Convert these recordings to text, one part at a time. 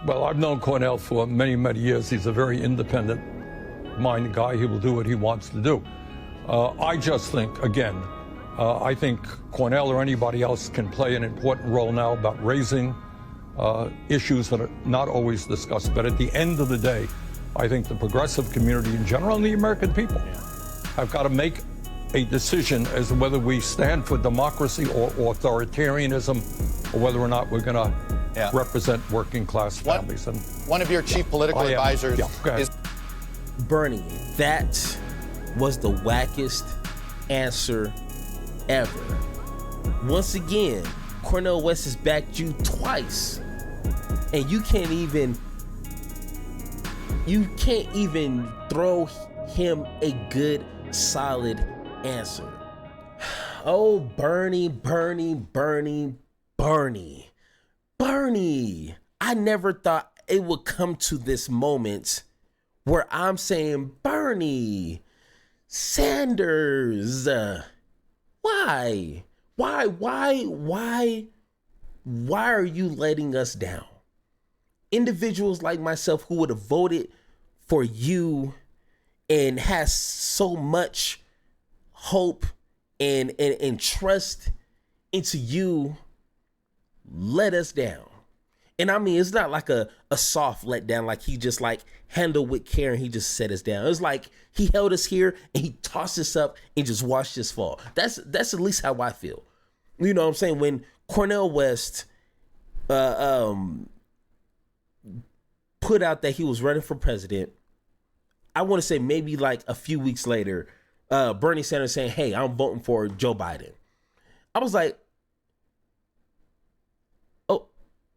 Well, I've known Cornel for many, many years. He's a very independent-minded guy. He will do what he wants to do. I just think, again, I think Cornel or anybody else can play an important role now about raising issues that are not always discussed. But at the end of the day, I think the progressive community in general and the American people have got to make a decision as to whether we stand for democracy or authoritarianism, or whether or not we're going to represent working class families. And one of your chief political advisors is Bernie. That was the wackest answer ever. Once again, Cornel West has backed you twice, and you can't even throw him a good, solid answer. Oh, Bernie. I never thought it would come to this moment where I'm saying, Bernie Sanders, why are you letting us down? Individuals like myself who would have voted for you and has so much hope and trust into you let us down. And I mean, it's not like a soft letdown, like he just like handled with care and he just set us down. It was like he held us here and he tossed us up and just watched us fall. That's at least how I feel. You know what I'm saying? When Cornel West put out that he was running for president, I want to say maybe like a few weeks later, Bernie Sanders saying, hey, I'm voting for Joe Biden. I was like, oh,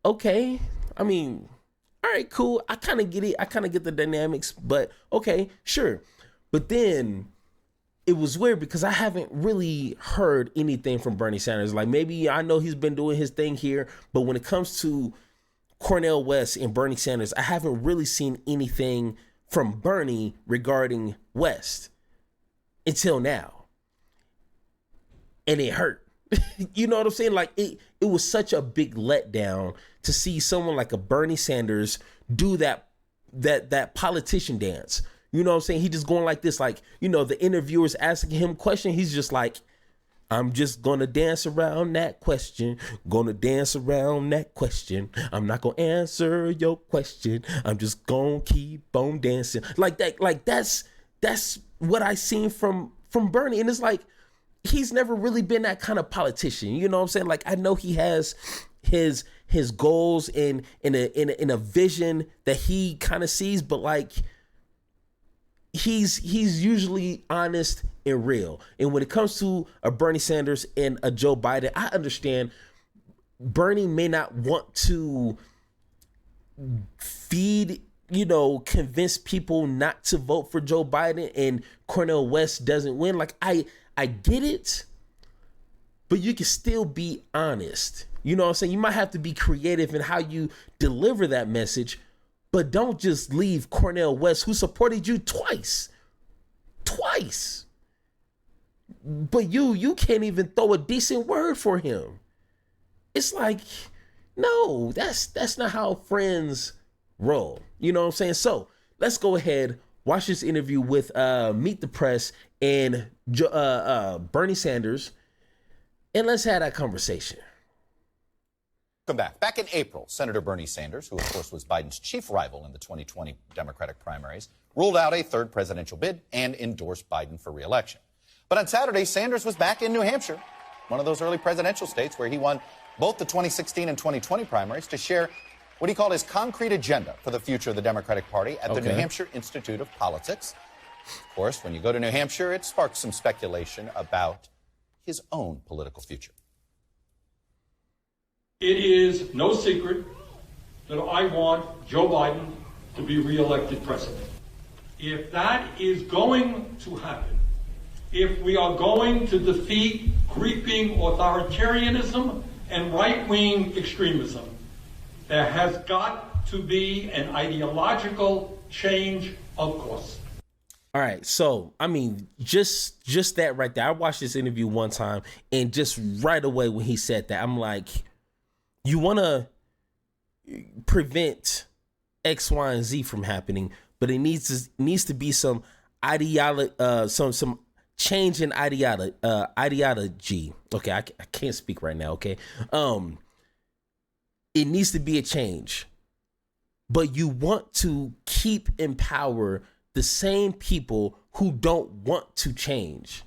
okay. I mean, all right, cool. I kind of get it. I kind of get the dynamics, but okay, sure. But then it was weird because I haven't really heard anything from Bernie Sanders. Like, maybe I know he's been doing his thing here, but when it comes to Cornel West and Bernie Sanders, I haven't really seen anything from Bernie regarding West until now. And it hurt. You know what I'm saying? Like, it was such a big letdown to see someone like a Bernie Sanders do that politician dance. You know what I'm saying? He just going like this, like, you know, the interviewers asking him a question. He's just like, I'm just gonna dance around that question. Gonna dance around that question. I'm not gonna answer your question. I'm just gonna keep on dancing. Like that, like that's what I seen from Bernie. And it's like, he's never really been that kind of politician. You know what I'm saying? Like, I know he has his goals in a vision that he kind of sees, but like, he's usually honest and real. And when it comes to a Bernie Sanders and a Joe Biden, I understand Bernie may not want to convince people not to vote for Joe Biden and Cornel West doesn't win. Like, I get it, but you can still be honest. You know what I'm saying? You might have to be creative in how you deliver that message, but don't just leave Cornel West, who supported you twice. But you can't even throw a decent word for him. It's like, no, that's not how friends roll. You know what I'm saying? So let's go ahead, watch this interview with Meet the Press and Bernie Sanders, and let's have that conversation. Welcome back. Back in April, Senator Bernie Sanders, who of course was Biden's chief rival in the 2020 Democratic primaries, ruled out a third presidential bid and endorsed Biden for re-election. But on Saturday, Sanders was back in New Hampshire, one of those early presidential states where he won both the 2016 and 2020 primaries, to share what he called his concrete agenda for the future of the Democratic Party at the New Hampshire Institute of Politics. Of course, when you go to New Hampshire, it sparks some speculation about his own political future. It is no secret that I want Joe Biden to be reelected president. If that is going to happen, if we are going to defeat creeping authoritarianism and right-wing extremism, there has got to be an ideological change of course. All right, so I mean, just that right there. I watched this interview one time, and just right away when he said that, I'm like, you want to prevent X, Y, and Z from happening, but it needs to be some ideology, some change in ideology. Okay, I can't speak right now. Okay, it needs to be a change, but you want to keep in power the same people who don't want to change.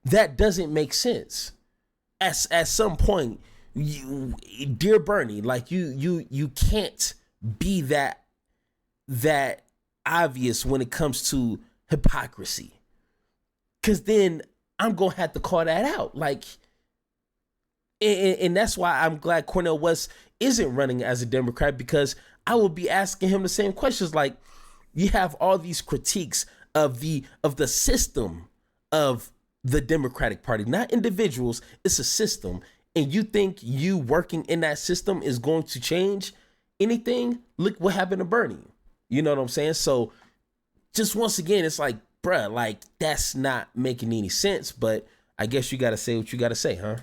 That doesn't make sense. At some point, dear Bernie, like you can't be that obvious when it comes to hypocrisy, because then I'm gonna have to call that out. Like, and that's why I'm glad Cornel West isn't running as a Democrat, because I will be asking him the same questions. Like, you have all these critiques of the system of the Democratic Party, not individuals. It's a system, and you think you working in that system is going to change anything? Look what happened to Bernie. You know what I'm saying? So just once again, it's like, bruh, like, that's not making any sense, but I guess you got to say what you got to say, huh?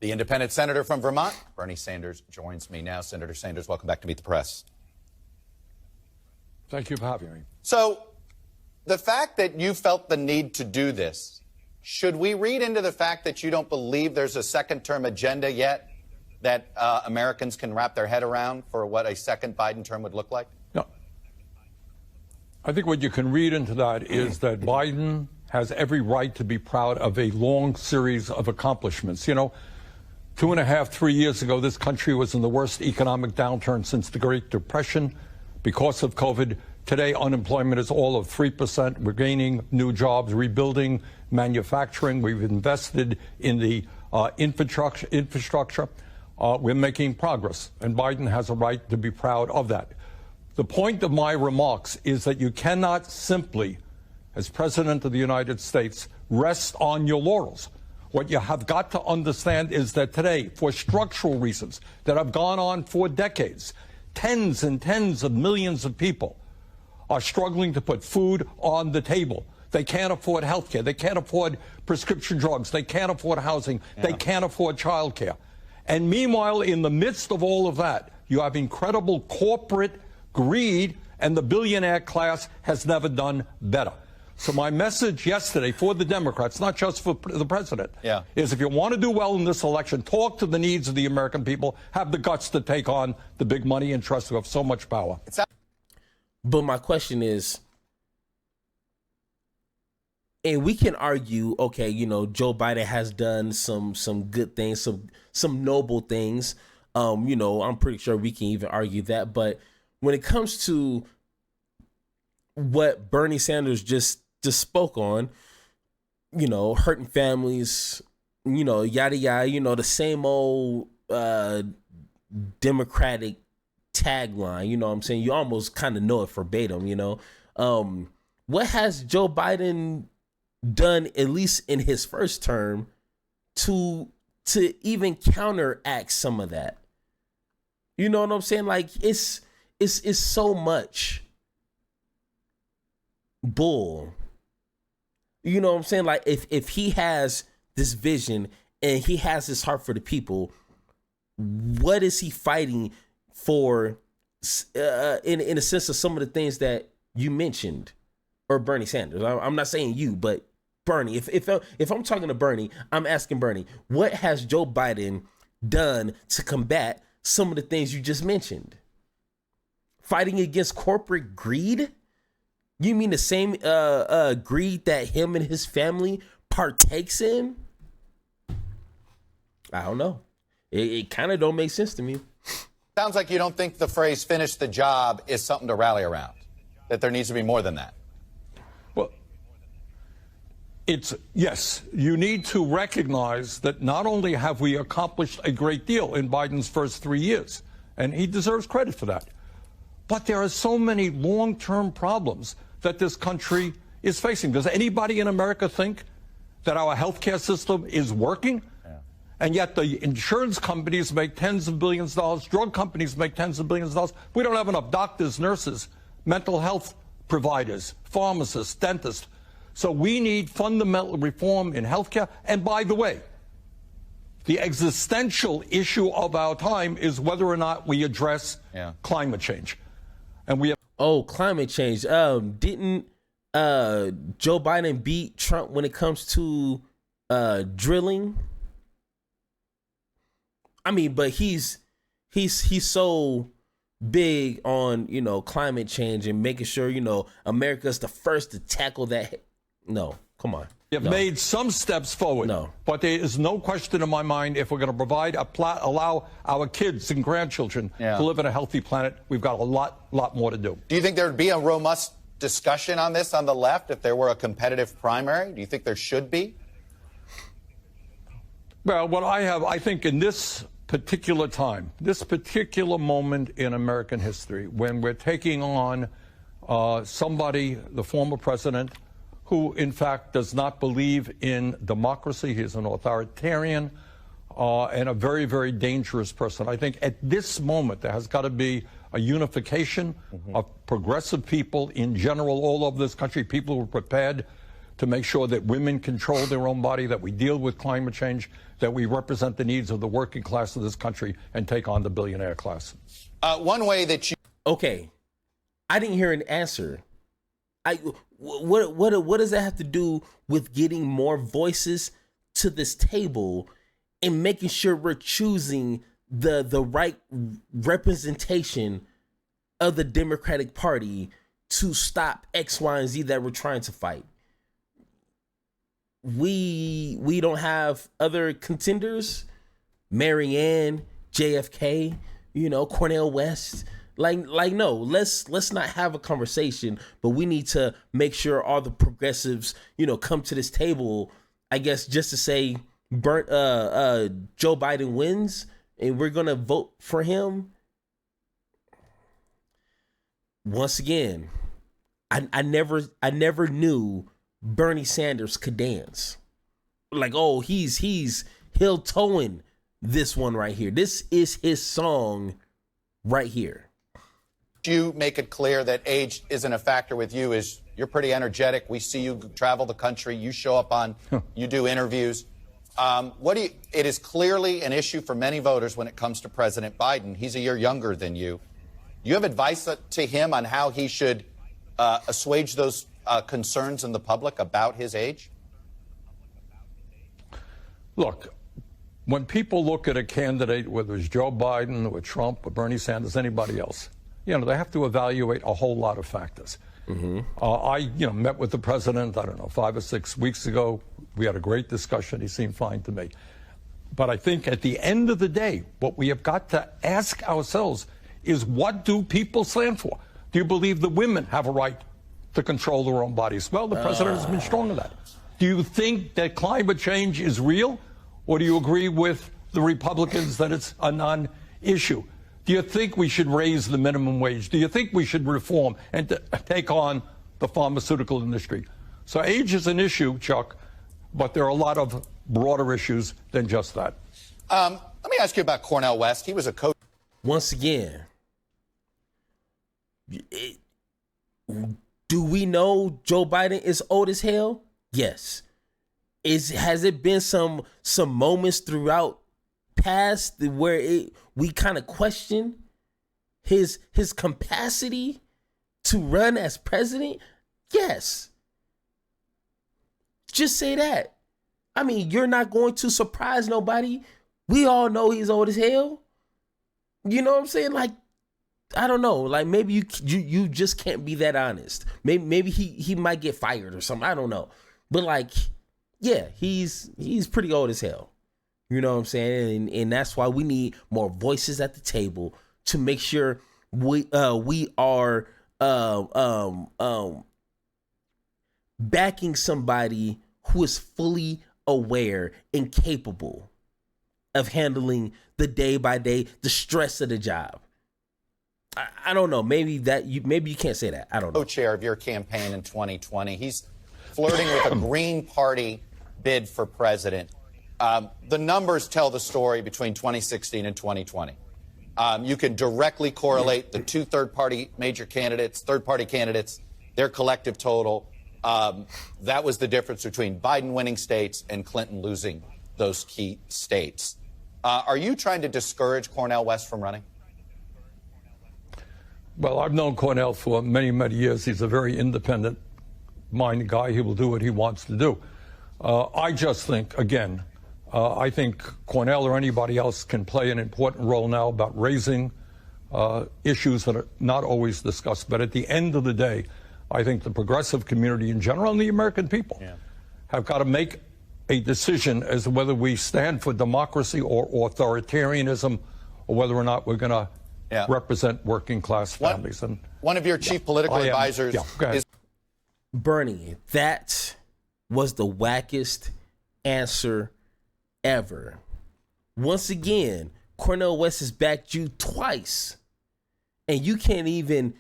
The independent senator from Vermont, Bernie Sanders, joins me now. Senator Sanders, welcome back to Meet the Press. Thank you for having me. So the fact that you felt the need to do this, should we read into the fact that you don't believe there's a second-term agenda yet that Americans can wrap their head around for what a second Biden term would look like? No. I think what you can read into that is that Biden has every right to be proud of a long series of accomplishments. You know, 2.5, 3 years ago, this country was in the worst economic downturn since the Great Depression because of COVID. Today, unemployment is all of 3%. We're gaining new jobs, rebuilding manufacturing. We've invested in the infrastructure. We're making progress, and Biden has a right to be proud of that. The point of my remarks is that you cannot simply, as President of the United States, rest on your laurels. What you have got to understand is that today, for structural reasons that have gone on for decades, tens and tens of millions of people are struggling to put food on the table. They can't afford health care. They can't afford prescription drugs. They can't afford housing. Yeah. They can't afford child care. And meanwhile, in the midst of all of that, you have incredible corporate greed, and the billionaire class has never done better. So my message yesterday for the Democrats, not just for the president, is if you want to do well in this election, talk to the needs of the American people, have the guts to take on the big money interests who have so much power. But my question is, and we can argue, okay, you know, Joe Biden has done some good things, some noble things. You know, I'm pretty sure we can even argue that. But when it comes to what Bernie Sanders just spoke on, you know, hurting families, you know, yada yada, you know, the same old Democratic tagline, you know what I'm saying? You almost kind of know it verbatim, you know. What has Joe Biden done, at least in his first term, to even counteract some of that? You know what I'm saying? Like, it's so much bull. You know what I'm saying? Like, if he has this vision and he has this heart for the people, what is he fighting for, in a sense of some of the things that you mentioned, or Bernie Sanders? I'm not saying you, but Bernie. If I'm talking to Bernie, I'm asking Bernie, what has Joe Biden done to combat some of the things you just mentioned? Fighting against corporate greed? You mean the same greed that him and his family partakes in? I don't know. It kind of don't make sense to me. Sounds like you don't think the phrase "finish the job" is something to rally around, that there needs to be more than that. Well, yes, you need to recognize that not only have we accomplished a great deal in Biden's first 3 years, and he deserves credit for that, but there are so many long-term problems that this country is facing. Does anybody in America think that our healthcare system is working? And yet the insurance companies make tens of billions of dollars, drug companies make tens of billions of dollars. We don't have enough doctors, nurses, mental health providers, pharmacists, dentists. So we need fundamental reform in healthcare. And by the way, the existential issue of our time is whether or not we address climate change. And we have climate change. Didn't Joe Biden beat Trump when it comes to drilling? I mean, but he's so big on, you know, climate change and making sure, you know, America's the first to tackle that. No, come on. We have made some steps forward. No. But there is no question in my mind, if we're going to provide allow our kids and grandchildren to live on a healthy planet, we've got a lot more to do. Do you think there would be a robust discussion on this on the left if there were a competitive primary? Do you think there should be? Well, what I think in this particular time, this particular moment in American history, when we're taking on somebody, the former president, who in fact does not believe in democracy, he's an authoritarian and a very, very dangerous person. I think at this moment there has got to be a unification of progressive people in general all over this country, people who are prepared to make sure that women control their own body, that we deal with climate change, that we represent the needs of the working class of this country and take on the billionaire class. One way that you... Okay, I didn't hear an answer. What does that have to do with getting more voices to this table and making sure we're choosing the right representation of the Democratic Party to stop X, Y, and Z that we're trying to fight? We don't have other contenders. Marianne, JFK, you know, Cornel West. Like no, let's not have a conversation, but we need to make sure all the progressives, you know, come to this table, I guess, just to say Joe Biden wins and we're gonna vote for him. Once again, I never knew Bernie Sanders could dance. Like, oh, he's heel toeing this one right here. This is his song right here. You make it clear that age isn't a factor with you. Is you're pretty energetic. We see you travel the country. You show up on, you do interviews. It is clearly an issue for many voters when it comes to President Biden. He's a year younger than you. You have advice to him on how he should assuage those concerns in the public about his age? Look, when people look at a candidate, whether it's Joe Biden or Trump or Bernie Sanders, anybody else, you know, they have to evaluate a whole lot of factors. I met with the president, 5 or 6 weeks ago. We had a great discussion. He seemed fine to me. But I think at the end of the day, what we have got to ask ourselves is, what do people stand for? Do you believe the women have a right to control their own bodies? Well, the president has been strong on that. Do you think that climate change is real? Or do you agree with the Republicans that it's a non-issue? Do you think we should raise the minimum wage? Do you think we should reform and take on the pharmaceutical industry? So age is an issue, Chuck, but there are a lot of broader issues than just that. Let me ask you about Cornel West. He was a coach. Once again, do we know Joe Biden is old as hell? Yes. Has it been some moments throughout past where we kind of question his capacity to run as president? Yes. Just say that. I mean, you're not going to surprise nobody. We all know he's old as hell. You know what I'm saying? Like, I don't know. Like, maybe you just can't be that honest. Maybe he might get fired or something. I don't know. But like, yeah, he's pretty old as hell. You know what I'm saying? And that's why we need more voices at the table to make sure we are backing somebody who is fully aware and capable of handling the day by day, the stress of the job. I don't know. Maybe you can't say that. I don't know. Co-chair of your campaign in 2020. He's flirting with a Green Party bid for president. The numbers tell the story between 2016 and 2020. You can directly correlate the two third-party candidates, their collective total. That was the difference between Biden winning states and Clinton losing those key states. Are you trying to discourage Cornel West from running? Well, I've known Cornel for many, many years. He's a very independent-minded guy. He will do what he wants to do. I just think, again, I think Cornel or anybody else can play an important role now about raising issues that are not always discussed. But at the end of the day, I think the progressive community in general and the American people have got to make a decision as to whether we stand for democracy or authoritarianism, or whether or not we're going to represent working class families. And one of your chief political advisors is Bernie. That was the wackest answer ever. Once again, Cornel West has backed you twice, and you can't even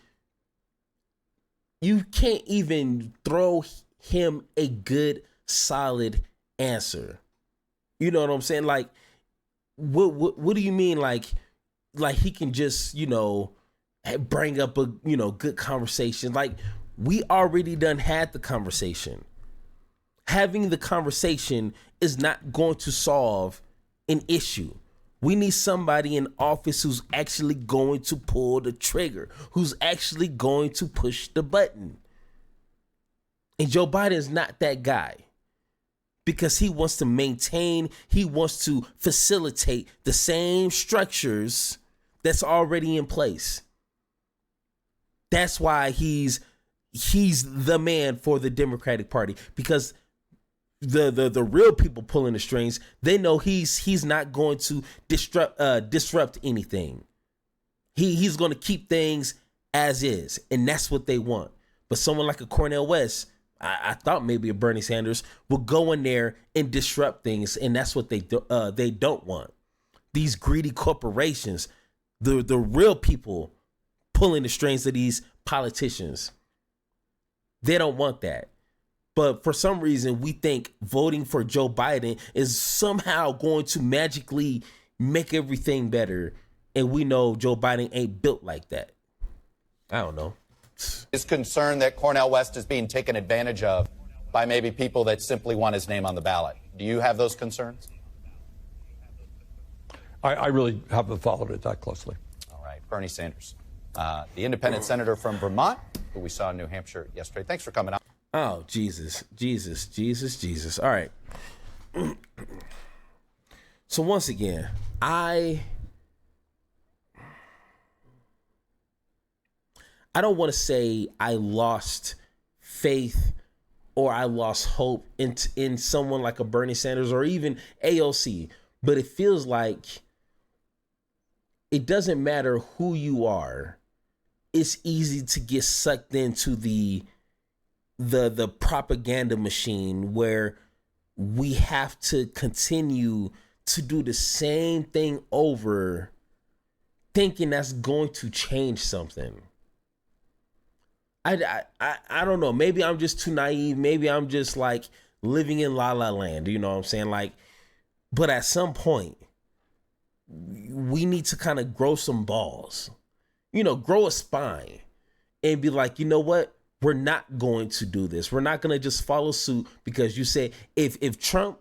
throw him a good, solid answer. You know what I'm saying? Like, what do you mean? Like he can just, bring up a, good conversation. Like, we already done had the conversation. Having the conversation is not going to solve an issue. We need somebody in office who's actually going to pull the trigger, who's actually going to push the button. And Joe Biden is not that guy, because he wants to maintain, he wants to facilitate the same structures that's already in place. That's why he's the man for the Democratic Party, because the real people pulling the strings, they know he's not going to disrupt anything. He's going to keep things as is, and that's what they want. But someone like a Cornel West, I thought maybe a Bernie Sanders, will go in there and disrupt things, and that's what they don't want. These greedy corporations, the real people pulling the strings of these politicians, they don't want that. But for some reason, we think voting for Joe Biden is somehow going to magically make everything better. And we know Joe Biden ain't built like that. I don't know. Is concerned that Cornel West is being taken advantage of by maybe people that simply want his name on the ballot. Do you have those concerns? I really haven't followed it that closely. All right. Bernie Sanders, the independent senator from Vermont, who we saw in New Hampshire yesterday. Thanks for coming out. Oh, Jesus. All right. So once again, I don't want to say I lost faith or I lost hope in someone like a Bernie Sanders or even AOC, but it feels like it doesn't matter who you are. It's easy to get sucked into the propaganda machine where we have to continue to do the same thing over, thinking that's going to change something. I don't know. Maybe I'm just too naive. Maybe I'm just like living in La La Land. You know what I'm saying? Like, but at some point, we need to kind of grow some balls, grow a spine and be like, you know what? We're not going to do this. We're not going to just follow suit because you say if Trump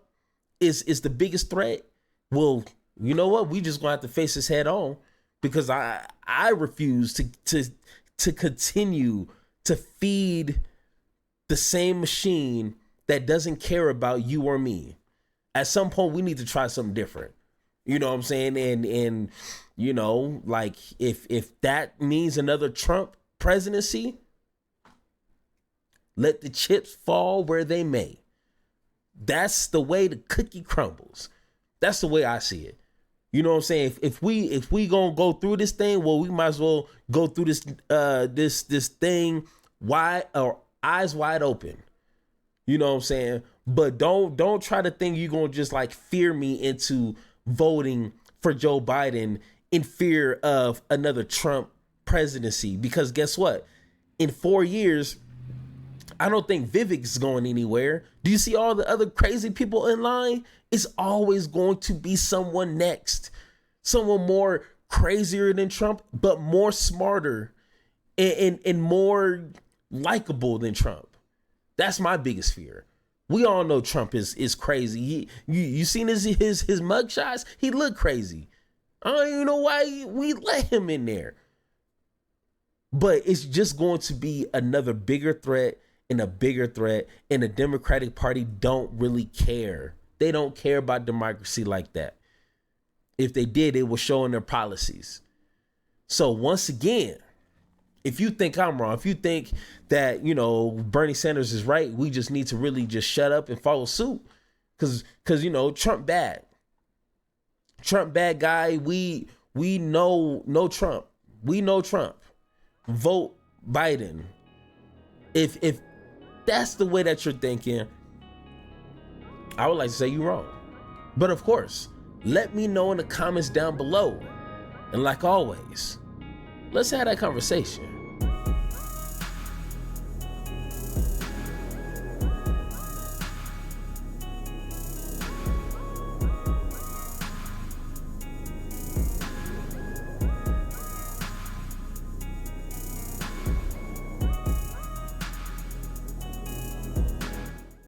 is the biggest threat, well, you know what? We just going to have to face this head on, because I refuse to continue to feed the same machine that doesn't care about you or me. At some point, we need to try something different. You know what I'm saying? And like if that means another Trump presidency, let the chips fall where they may. That's the way the cookie crumbles. That's the way I see it. You know what I'm saying? If we gonna go through this thing, well, we might as well go through this thing wide, or eyes wide open. You know what I'm saying? But don't try to think you're gonna just like fear me into voting for Joe Biden in fear of another Trump presidency. Because guess what? In 4 years, I don't think Vivek's going anywhere. Do you see all the other crazy people in line? It's always going to be someone next. Someone more crazier than Trump, but more smarter and more likable than Trump. That's my biggest fear. We all know Trump is crazy. You seen his mugshots? He looked crazy. I don't even know why we let him in there. But it's just going to be another bigger threat and a bigger threat. And the Democratic Party don't really care. They don't care about democracy like that. If they did, it would show in their policies. So once again, if you think I'm wrong, if you think that, you know, Bernie Sanders is right, we just need to really just shut up and follow suit. Cause you know, Trump bad. Trump bad guy. We know no Trump. We know Trump. Vote Biden. If that's the way that you're thinking, I would like to say you're wrong. But of course, let me know in the comments down below. And like always, let's have that conversation.